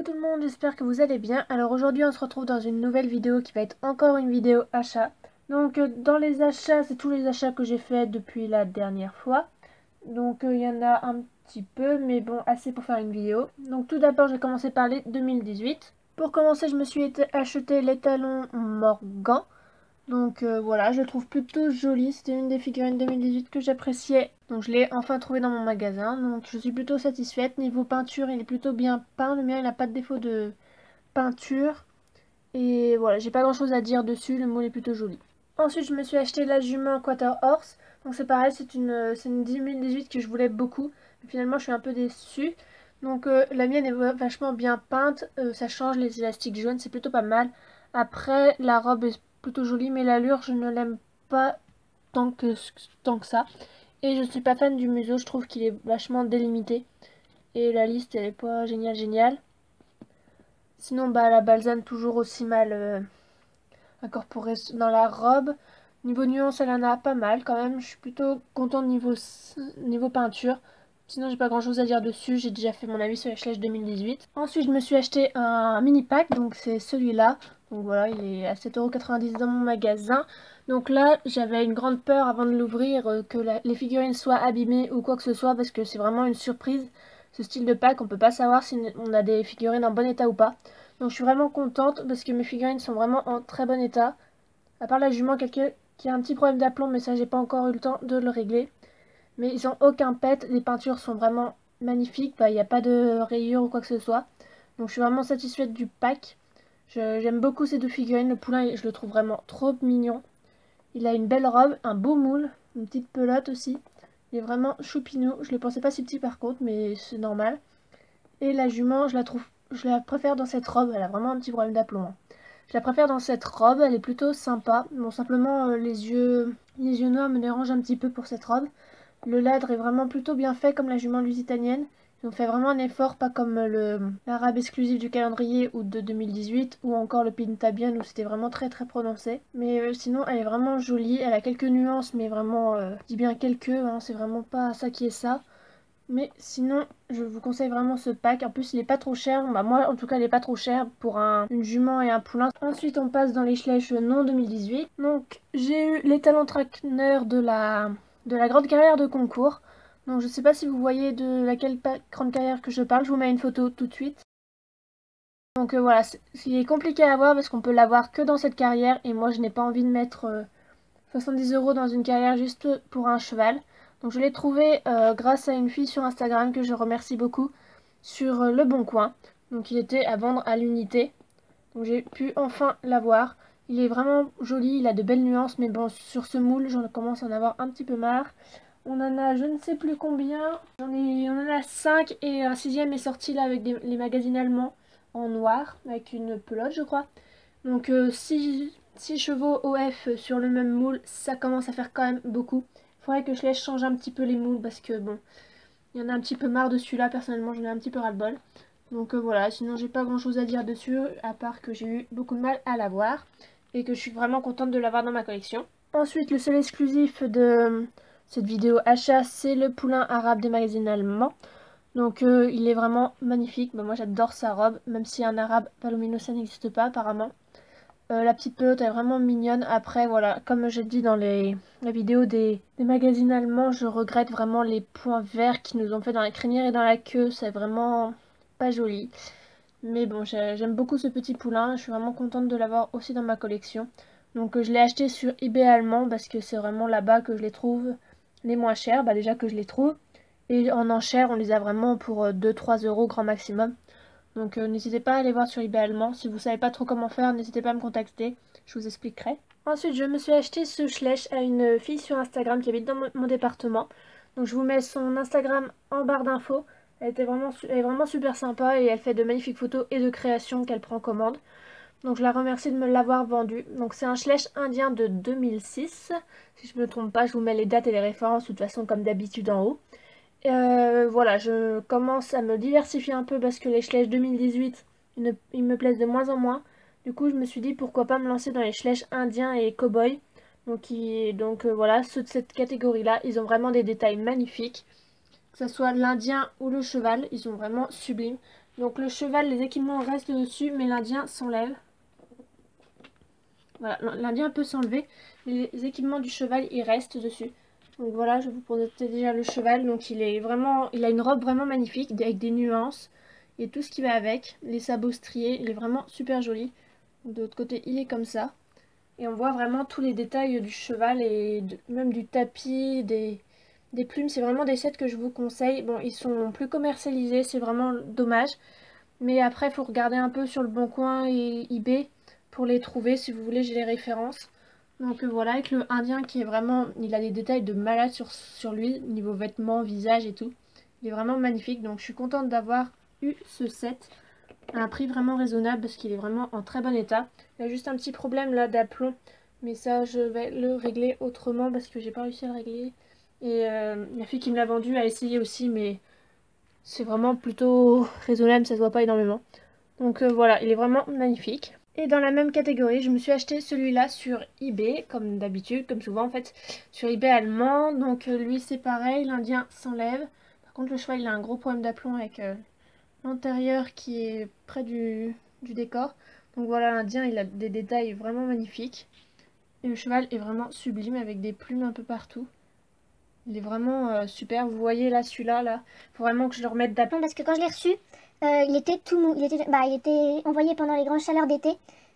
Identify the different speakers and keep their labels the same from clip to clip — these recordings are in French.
Speaker 1: tout le monde, j'espère que vous allez bien. Alors aujourd'hui on se retrouve dans une nouvelle vidéo qui va être encore une vidéo achat. Donc dans les achats, c'est tous les achats que j'ai fait depuis la dernière fois. Donc il y en a un petit peu, mais bon, assez pour faire une vidéo. Donc tout d'abord, je vais commencer par les 2018. Pour commencer, je me suis acheté les talons Morgan. Donc voilà, je le trouve plutôt joli. C'était une des figurines 2018 que j'appréciais. Donc je l'ai enfin trouvé dans mon magasin. Donc je suis plutôt satisfaite. Niveau peinture, il est plutôt bien peint. Le mien, il n'a pas de défaut de peinture. Et voilà, j'ai pas grand chose à dire dessus. Le moule est plutôt joli. Ensuite, je me suis acheté la jument Quarter Horse. Donc c'est pareil, c'est une 2018 que je voulais beaucoup. Mais finalement, je suis un peu déçue. Donc la mienne est vachement bien peinte. Ça change les élastiques jaunes, c'est plutôt pas mal. Après, la robe est plutôt jolie, mais l'allure, je ne l'aime pas tant que ça. Et je suis pas fan du museau, je trouve qu'il est vachement délimité. Et la liste, elle est pas géniale. Sinon, bah la balsane toujours aussi mal incorporée dans la robe. Niveau nuance, elle en a pas mal quand même. Je suis plutôt contente niveau peinture. Sinon, j'ai pas grand chose à dire dessus. J'ai déjà fait mon avis sur les Schleich 2018. Ensuite, je me suis acheté un mini pack. Donc, c'est celui-là. Donc voilà, il est à 7,90 € dans mon magasin. Donc là, j'avais une grande peur avant de l'ouvrir que les figurines soient abîmées ou quoi que ce soit. Parce que c'est vraiment une surprise. Ce style de pack, on peut pas savoir si on a des figurines en bon état ou pas. Donc, je suis vraiment contente parce que mes figurines sont vraiment en très bon état. À part la jument qui a un petit problème d'aplomb, mais ça j'ai pas encore eu le temps de le régler. Mais ils ont aucun pet, les peintures sont vraiment magnifiques, il n'y a pas de rayures ou quoi que ce soit. Donc je suis vraiment satisfaite du pack. J'aime beaucoup ces deux figurines, le poulain je le trouve vraiment trop mignon. Il a une belle robe, un beau moule, une petite pelote aussi. Il est vraiment choupinou, je le pensais pas si petit par contre, mais c'est normal. Et la jument, je la préfère dans cette robe, elle a vraiment un petit problème d'aplomb, hein. Je la préfère dans cette robe, elle est plutôt sympa. Bon, simplement, les yeux noirs me dérangent un petit peu pour cette robe. Le ladre est vraiment plutôt bien fait, comme la jument lusitanienne. Ils ont fait vraiment un effort, pas comme l'arabe exclusif du calendrier ou de 2018, ou encore le Pintabian où c'était vraiment très prononcé. Mais sinon, elle est vraiment jolie. Elle a quelques nuances, mais vraiment, je dis bien quelques, hein, c'est vraiment pas ça qui est ça. Mais sinon, je vous conseille vraiment ce pack. En plus, il est pas trop cher. Bah, moi, en tout cas, il est pas trop cher pour une jument et un poulain. Ensuite, on passe dans les Schleich non 2018. Donc, j'ai eu les talons traîneurs de la grande carrière de concours. Donc, je sais pas si vous voyez de laquelle grande carrière que je parle. Je vous mets une photo tout de suite. Donc, voilà, il est compliqué à avoir parce qu'on peut l'avoir que dans cette carrière. Et moi, je n'ai pas envie de mettre 70 € dans une carrière juste pour un cheval. Donc je l'ai trouvé grâce à une fille sur Instagram que je remercie beaucoup sur Le Bon Coin. Donc il était à vendre à l'unité. Donc j'ai pu enfin l'avoir. Il est vraiment joli, il a de belles nuances, mais bon, sur ce moule, j'en commence à en avoir un petit peu marre. On en a je ne sais plus combien. On en a 5 et un sixième est sorti là avec les magazines allemands en noir, avec une pelote je crois. Donc 6 chevaux OF sur le même moule, ça commence à faire quand même beaucoup. Il faudrait que je laisse changer un petit peu les moules parce que bon, il y en a un petit peu marre de celui-là, personnellement j'en ai un petit peu ras-le-bol. Donc voilà, sinon j'ai pas grand chose à dire dessus, à part que j'ai eu beaucoup de mal à l'avoir et que je suis vraiment contente de l'avoir dans ma collection. Ensuite, le seul exclusif de cette vidéo achat, c'est le poulain arabe des magazines allemands. Donc il est vraiment magnifique, moi j'adore sa robe, même si un arabe palomino ça n'existe pas apparemment. La petite pelote est vraiment mignonne. Après, voilà, comme j'ai dit dans la vidéo des magazines allemands, je regrette vraiment les points verts qu'ils nous ont fait dans la crinière et dans la queue. C'est vraiment pas joli. Mais bon, j'aime beaucoup ce petit poulain. Je suis vraiment contente de l'avoir aussi dans ma collection. Donc je l'ai acheté sur eBay allemand parce que c'est vraiment là-bas que je les trouve les moins chers. Bah déjà que je les trouve. Et en enchère, on les a vraiment pour 2-3 € grand maximum. Donc n'hésitez pas à aller voir sur eBay allemand. Si vous savez pas trop comment faire, n'hésitez pas à me contacter. Je vous expliquerai. Ensuite, je me suis acheté ce Schleich à une fille sur Instagram qui habite dans mon département. Donc je vous mets son Instagram en barre d'infos. Elle est vraiment super sympa et elle fait de magnifiques photos et de créations qu'elle prend en commande. Donc je la remercie de me l'avoir vendu. Donc c'est un Schleich indien de 2006. Si je me trompe pas, je vous mets les dates et les références de toute façon comme d'habitude en haut. Voilà, je commence à me diversifier un peu parce que les Schleich 2018, ils me plaisent de moins en moins. Du coup, je me suis dit pourquoi pas me lancer dans les Schleich indiens et cow-boy. Donc voilà, ceux de cette catégorie-là, ils ont vraiment des détails magnifiques. Que ce soit l'indien ou le cheval, ils sont vraiment sublimes. Donc le cheval, les équipements restent dessus, mais l'Indien s'enlève. Voilà, l'Indien peut s'enlever, mais les équipements du cheval, ils restent dessus. Donc voilà, je vous présenter déjà le cheval. Donc il a une robe vraiment magnifique, avec des nuances et tout ce qui va avec. Les sabots striés, il est vraiment super joli. De l'autre côté, il est comme ça. Et on voit vraiment tous les détails du cheval et même du tapis, des plumes. C'est vraiment des sets que je vous conseille. Bon, ils sont plus commercialisés, c'est vraiment dommage. Mais après, il faut regarder un peu sur le Bon Coin et eBay pour les trouver. Si vous voulez, j'ai les références. Donc voilà, avec le indien qui est vraiment... Il a des détails de malade sur lui, niveau vêtements, visage et tout. Il est vraiment magnifique. Donc je suis contente d'avoir eu ce set à un prix vraiment raisonnable parce qu'il est vraiment en très bon état. Il y a juste un petit problème là d'aplomb. Mais ça, je vais le régler autrement parce que j'ai pas réussi à le régler. Et la fille qui me l'a vendu a essayé aussi, mais c'est vraiment plutôt raisonnable, ça se voit pas énormément. Donc voilà, il est vraiment magnifique. Et dans la même catégorie, je me suis acheté celui-là sur eBay, comme d'habitude, comme souvent en fait, sur eBay allemand. Donc lui c'est pareil, l'Indien s'enlève. Par contre le cheval il a un gros problème d'aplomb avec l'antérieur qui est près du décor. Donc voilà, l'Indien il a des détails vraiment magnifiques. Et le cheval est vraiment sublime avec des plumes un peu partout. Il est vraiment super. Vous voyez là, celui-là, là. Faut vraiment que je le remette d'aplomb.
Speaker 2: Parce que quand je l'ai reçu, il était tout mou. Il était envoyé pendant les grandes chaleurs d'été.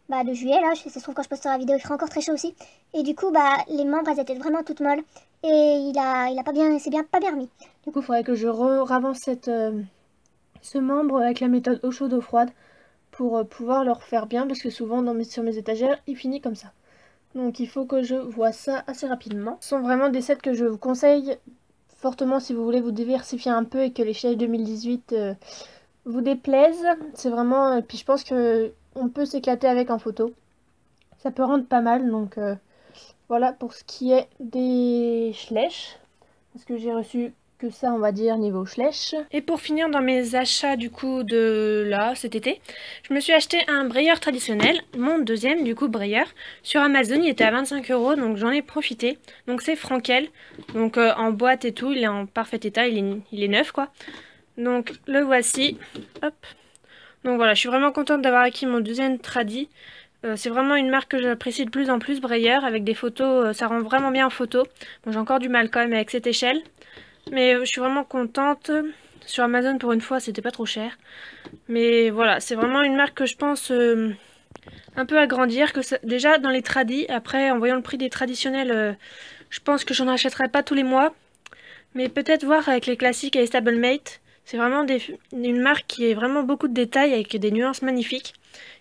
Speaker 2: De juillet, là. Ça se trouve, quand je posterai la vidéo, il fera encore très chaud aussi. Et du coup, les membres, elles étaient vraiment toutes molles. Et il a pas bien, c'est pas bien remis.
Speaker 1: Du coup, il faudrait que je ravance ce membre avec la méthode eau chaude, eau froide pour pouvoir le refaire bien. Parce que souvent, sur mes étagères, il finit comme ça. Donc il faut que je vois ça assez rapidement. Ce sont vraiment des sets que je vous conseille fortement si vous voulez vous diversifier un peu et que les Challenge 2018 vous déplaisent. C'est vraiment... Et puis je pense que on peut s'éclater avec en photo. Ça peut rendre pas mal. Donc voilà pour ce qui est des Schleich. Parce que j'ai reçu que ça, on va dire, niveau Schleich. Et pour finir dans mes achats du coup de là, cet été, je me suis acheté un Breyer traditionnel, mon deuxième du coup Breyer. Sur Amazon, il était à 25 €, donc j'en ai profité. Donc c'est Frankel, donc en boîte et tout, il est en parfait état, il est neuf quoi. Donc le voici, hop. Donc voilà, je suis vraiment contente d'avoir acquis mon deuxième tradi. C'est vraiment une marque que j'apprécie de plus en plus, Breyer, avec des photos, ça rend vraiment bien en photo. Bon, j'ai encore du mal quand même avec cette échelle. Mais je suis vraiment contente. Sur Amazon, pour une fois, c'était pas trop cher. Mais voilà, c'est vraiment une marque que je pense un peu agrandir. Déjà, dans les tradis, après, en voyant le prix des traditionnels, je pense que j'en achèterai pas tous les mois. Mais peut-être voir avec les classiques et les Stablemate. C'est vraiment une marque qui a vraiment beaucoup de détails avec des nuances magnifiques.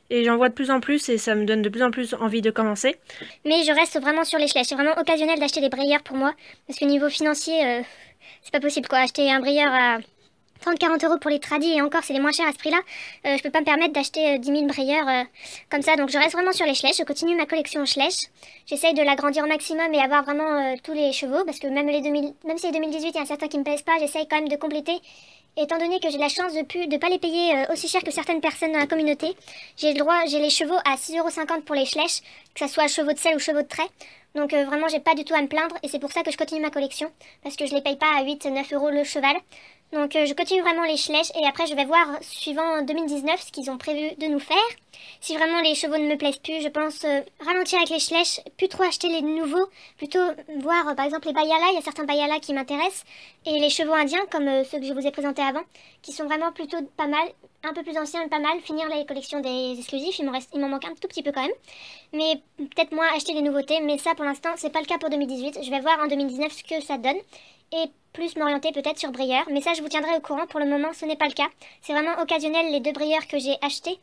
Speaker 1: Et j'en vois de plus en plus et ça me donne de plus en plus envie de commencer.
Speaker 2: Mais je reste vraiment sur les Schleich. C'est vraiment occasionnel d'acheter des Breyer pour moi. Parce que niveau financier, c'est pas possible quoi. Acheter un Breyer à 30-40 € pour les tradis et encore c'est les moins chers à ce prix là, je peux pas me permettre d'acheter 10 000 Breyer comme ça, donc je reste vraiment sur les Schleich, je continue ma collection Schleich, j'essaye de l'agrandir au maximum et avoir vraiment tous les chevaux, parce que même si les 2018 il y a certains qui me plaisent pas, j'essaye quand même de compléter, et étant donné que j'ai la chance de pas les payer aussi cher que certaines personnes dans la communauté, j'ai les chevaux à 6,50 € pour les Schleich, que ce soit chevaux de selle ou chevaux de trait. Donc vraiment j'ai pas du tout à me plaindre et c'est pour ça que je continue ma collection, parce que je les paye pas à 8-9 € le cheval. Donc je continue vraiment les Schleich et après je vais voir suivant 2019 ce qu'ils ont prévu de nous faire. Si vraiment les chevaux ne me plaisent plus, je pense ralentir avec les Schleich, plus trop acheter les nouveaux, plutôt voir par exemple les Bayala, il y a certains Bayala qui m'intéressent, et les chevaux indiens comme ceux que je vous ai présentés avant, qui sont vraiment plutôt pas mal, un peu plus anciens mais pas mal, finir les collections des exclusifs, il m'en manque un tout petit peu quand même. Mais peut-être moins acheter des nouveautés, mais ça pour l'instant c'est pas le cas pour 2018, je vais voir en 2019 ce que ça donne. Et plus m'orienter peut-être sur Breyer, mais ça je vous tiendrai au courant, pour le moment ce n'est pas le cas. C'est vraiment occasionnel les 2 Breyer que j'ai achetés.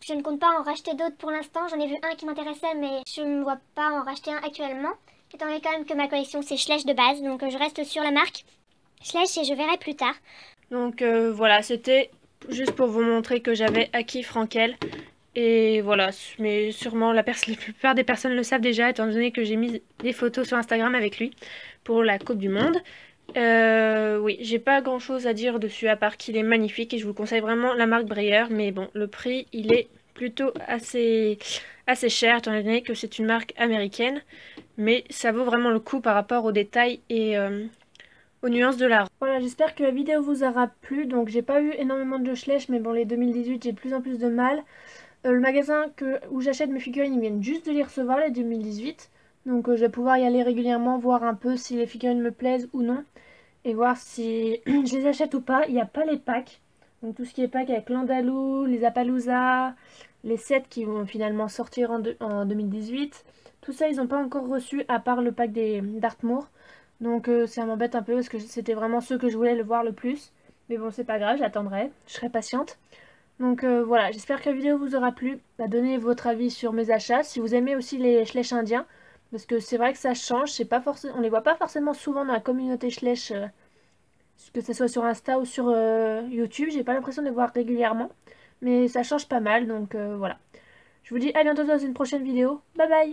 Speaker 2: Je ne compte pas en racheter d'autres pour l'instant, j'en ai vu un qui m'intéressait mais je ne me vois pas en racheter un actuellement. Étant donné quand même que ma collection c'est Schleich de base, donc je reste sur la marque Schleich et je verrai plus tard.
Speaker 1: Donc voilà, c'était juste pour vous montrer que j'avais acquis Frankel. Et voilà, mais sûrement la plupart des personnes le savent déjà, étant donné que j'ai mis des photos sur Instagram avec lui pour la Coupe du Monde. Oui, j'ai pas grand chose à dire dessus à part qu'il est magnifique et je vous conseille vraiment la marque Breyer. Mais bon, le prix il est plutôt assez cher étant donné que c'est une marque américaine. Mais ça vaut vraiment le coup par rapport aux détails et aux nuances de la... Voilà, j'espère que la vidéo vous aura plu. Donc j'ai pas eu énormément de Schleich, mais bon, les 2018 j'ai de plus en plus de mal. Le magasin où j'achète mes figurines, ils viennent juste de les recevoir, les 2018. Donc je vais pouvoir y aller régulièrement, voir un peu si les figurines me plaisent ou non. Et voir si je les achète ou pas. Il n'y a pas les packs. Donc tout ce qui est pack avec l'Andalou, les Appaloosa, les sets qui vont finalement sortir en 2018. Tout ça, ils n'ont pas encore reçu à part le pack d'Artmoor. Donc ça m'embête un peu parce que c'était vraiment ceux que je voulais le voir le plus. Mais bon, c'est pas grave, j'attendrai. Je serai patiente. Donc voilà, j'espère que la vidéo vous aura plu. Bah, donnez votre avis sur mes achats. Si vous aimez aussi les Schleich indiens. Parce que c'est vrai que ça change. C'est pas forcément, on les voit pas forcément souvent dans la communauté Schleich. Que ce soit sur Insta ou sur YouTube, j'ai pas l'impression de les voir régulièrement, mais ça change pas mal, donc voilà. Je vous dis à bientôt dans une prochaine vidéo, bye bye.